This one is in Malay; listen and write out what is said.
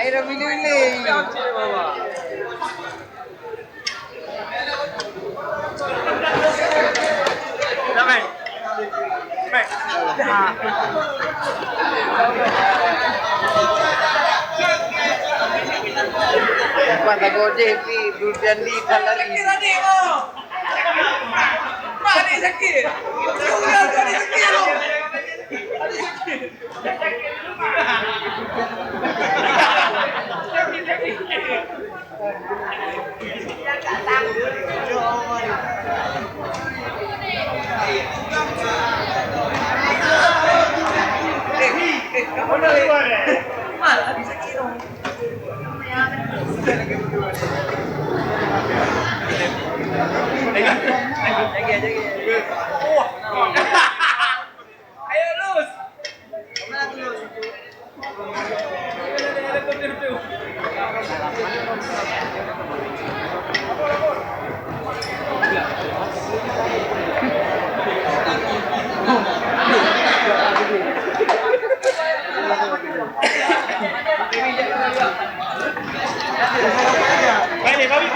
Air minum. Pada gojek pi durian di kalari. Mari sakit. Sudah tadi sakit lo. Kamu dah keluar ya? Malah bisa kilo. Ayo lus. Mana lus? Baik, baik.